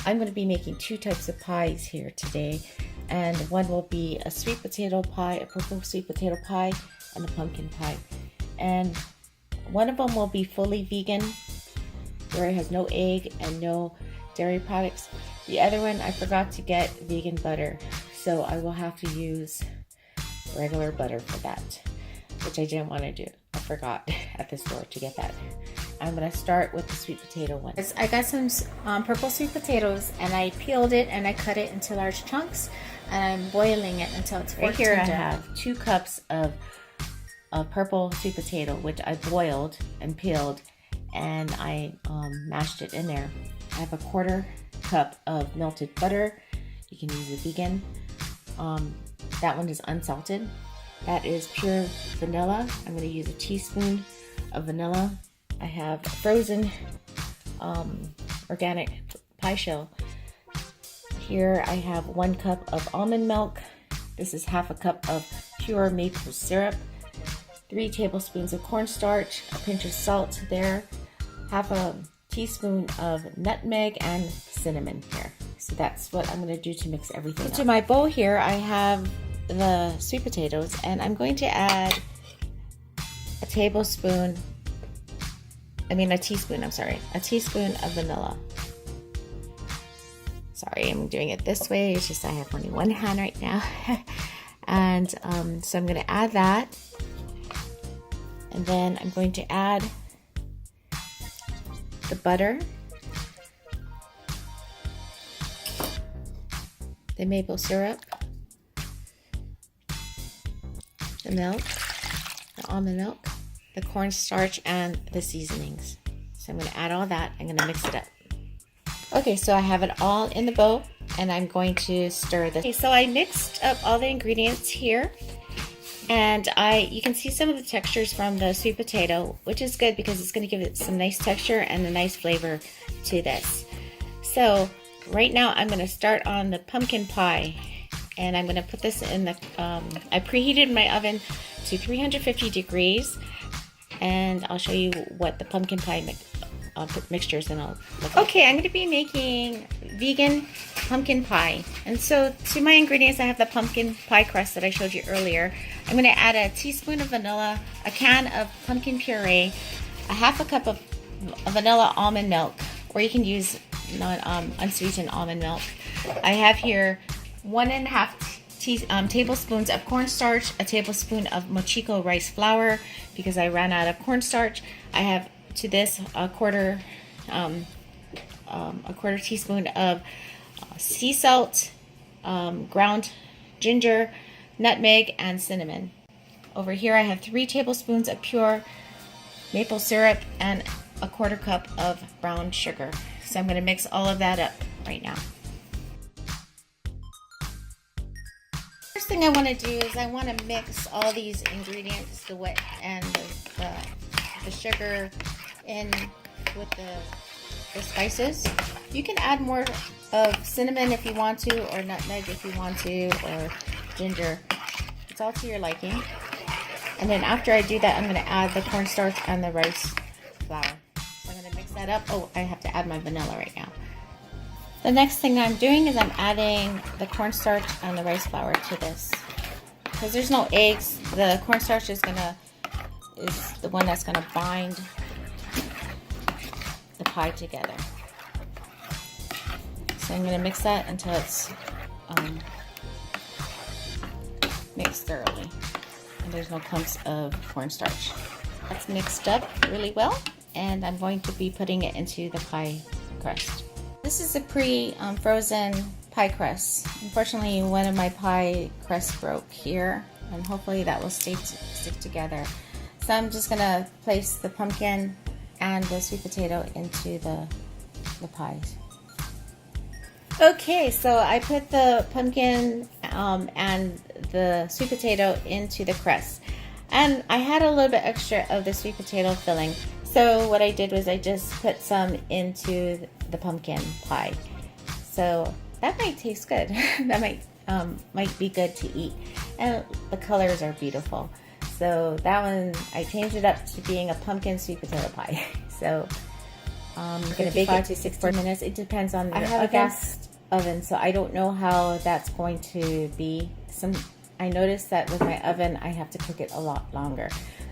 I'm going to be making two types of pies here today, and one will be a sweet potato pie, a purple sweet potato pie, and a pumpkin pie. And one of them will be fully vegan, where it has no egg and no dairy products. The other one, I forgot to get vegan butter, so I will have to use regular butter for that, which I didn't want to do. I forgot at the store to get that. I'm going to start with the sweet potato one. I got some purple sweet potatoes, and I peeled it and I cut it into large chunks, and I'm boiling it until it's right here. I have 2 cups of purple sweet potato, which I boiled and peeled, and I mashed it in there. I have a 1/4 cup of melted butter. You can use the vegan. That one is unsalted. That is pure vanilla. I'm going to use a teaspoon of vanilla. I have frozen organic pie shell. Here I have 1 cup of almond milk. This is 1/2 cup of pure maple syrup, 3 tablespoons of cornstarch, a pinch of salt there, 1/2 teaspoon of nutmeg, and cinnamon here. So that's what I'm going to do to mix everything up. To my bowl here, I have the sweet potatoes, and I'm going to add a teaspoon of vanilla. Sorry, I'm doing it this way. It's just I have only one hand right now. And so I'm going to add that. And then I'm going to add the butter, the maple syrup, the milk, the almond milk, the cornstarch, and the seasonings. So I'm going to add all that. I'm going to mix it up. Okay, so I have it all in the bowl, and I'm going to stir this. Okay, so I mixed up all the ingredients here, and you can see some of the textures from the sweet potato, which is good because it's going to give it some nice texture and a nice flavor to this. So right now I'm going to start on the pumpkin pie, and I'm going to put this in the, I preheated my oven to 350 degrees, and I'll show you what the pumpkin pie mixture is going to look like. Okay, I'm going to be making vegan pumpkin pie. And so to my ingredients, I have the pumpkin pie crust that I showed you earlier. I'm going to add a teaspoon of vanilla, a can of pumpkin puree, a 1/2 cup of vanilla almond milk, or you can use unsweetened almond milk. I have here 1.5 tablespoons of cornstarch, a tablespoon of mochiko rice flour because I ran out of cornstarch. I have to this a quarter teaspoon of sea salt, ground ginger, nutmeg, and cinnamon. Over here I have 3 tablespoons of pure maple syrup and a 1/4 cup of brown sugar. So I'm going to mix all of that up right now. First thing I want to do is I want to mix all these ingredients, the wet and the sugar, in with the spices. You can add more of cinnamon if you want to, or nutmeg if you want to, or ginger. It's all to your liking. And then after I do that, I'm going to add the cornstarch and the rice flour. So I'm going to mix that up. Oh, I have to add my vanilla right now. The next thing I'm doing is I'm adding the cornstarch and the rice flour to this. Because there's no eggs, the cornstarch is the one that's gonna bind the pie together. So I'm gonna mix that until it's mixed thoroughly, and there's no clumps of cornstarch. That's mixed up really well, and I'm going to be putting it into the pie crust. This is a pre-frozen pie crust. Unfortunately, one of my pie crusts broke here, and hopefully that will stick together. So I'm just gonna place the pumpkin and the sweet potato into the pies. Okay, so I put the pumpkin and the sweet potato into the crust, and I had a little bit extra of the sweet potato filling. So what I did was I just put some into the pumpkin pie. So that might taste good. That might be good to eat, and the colors are beautiful. So that one, I changed it up to being a pumpkin sweet potato pie. So I'm gonna bake it to 60 minutes. It depends on your I have a gas oven, so I don't know how that's going to be. I noticed that with my oven, I have to cook it a lot longer.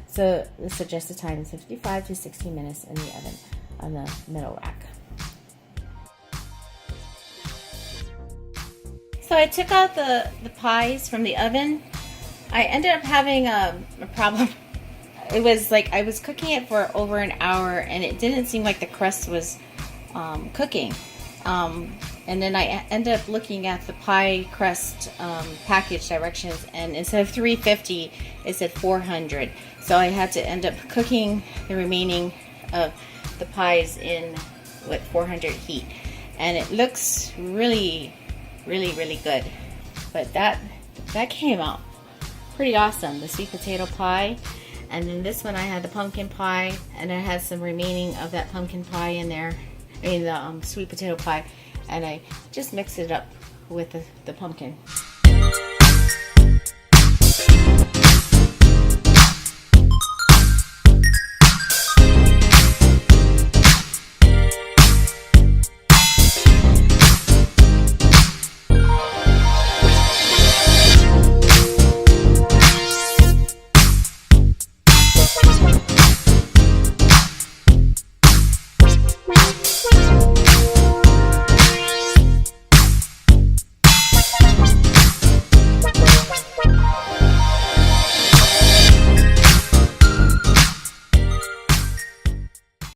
So the suggested time is 55 to 60 minutes in the oven on the middle rack. So I took out the pies from the oven. I ended up having a problem. It was like I was cooking it for over an hour and it didn't seem like the crust was cooking. And then I ended up looking at the pie crust package directions, and instead of 350, it said 400. So I had to end up cooking the remaining of the pies in 400 heat. And it looks really good. But that came out pretty awesome, the sweet potato pie. And then this one I had the pumpkin pie, and it has some remaining of that pumpkin pie in there, the sweet potato pie, and I just mixed it up with the pumpkin.